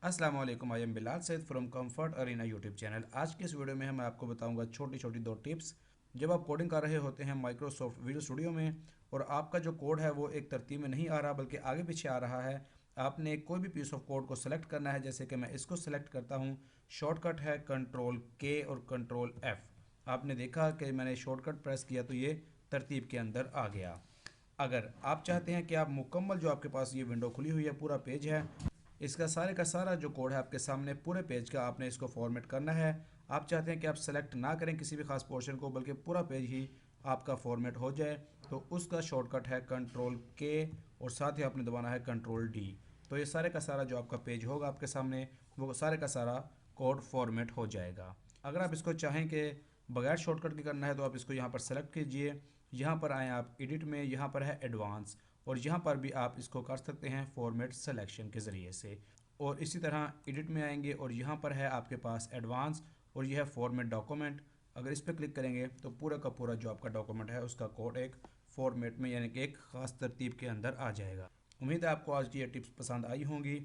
अस्सलाम वालेकुम, I am Bilal Saeed from Comfort Arena YouTube channel. आज की इस वीडियो में मैं आपको बताऊंगा छोटी छोटी दो टिप्स। जब आप कोडिंग कर रहे होते हैं माइक्रोसॉफ्ट वीडियो स्टूडियो में और आपका जो कोड है वो एक तरतीब में नहीं आ रहा बल्कि आगे पीछे आ रहा है, आपने कोई भी पीस ऑफ कोड को सेलेक्ट करना है। जैसे कि मैं इसको सेलेक्ट करता हूँ, शॉर्टकट है कंट्रोल के और कंट्रोल एफ। आपने देखा कि मैंने शॉर्टकट प्रेस किया तो ये तरतीब के अंदर आ गया। अगर आप चाहते हैं कि आप मुकम्मल जो आपके पास ये विंडो खुली हुई है, पूरा पेज है, इसका सारे का सारा जो कोड है आपके सामने पूरे पेज का, आपने इसको फॉर्मेट करना है। आप चाहते हैं कि आप सेलेक्ट ना करें किसी भी खास पोर्शन को बल्कि पूरा पेज ही आपका फॉर्मेट हो जाए, तो उसका शॉर्टकट है कंट्रोल के और साथ ही आपने दबाना है कंट्रोल डी। तो ये सारे का सारा जो आपका पेज होगा आपके सामने, वो सारे का सारा कोड फॉर्मेट हो जाएगा। अगर आप इसको चाहें कि बगैर शॉर्टकट के करना है तो आप इसको यहाँ पर सेलेक्ट कीजिए, यहाँ पर आएँ आप एडिट में, यहाँ पर है एडवांस और यहाँ पर भी आप इसको कर सकते हैं फॉर्मेट सिलेक्शन के ज़रिए से। और इसी तरह एडिट में आएंगे और यहाँ पर है आपके पास एडवांस और यह है फॉर्मेट डॉक्यूमेंट। अगर इस पर क्लिक करेंगे तो पूरा का पूरा जो आपका डॉक्यूमेंट है उसका कोड एक फॉर्मेट में यानी कि एक ख़ास तरतीब के अंदर आ जाएगा। उम्मीद है आपको आज की ये टिप्स पसंद आई होंगी।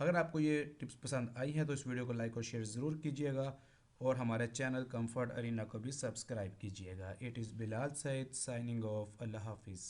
अगर आपको ये टिप्स पसंद आई हैं तो इस वीडियो को लाइक और शेयर ज़रूर कीजिएगा और हमारे चैनल कंफर्ट अरीना को भी सब्सक्राइब कीजिएगा। It is Bilal Saeed signing off. अल्लाह हाफिज़।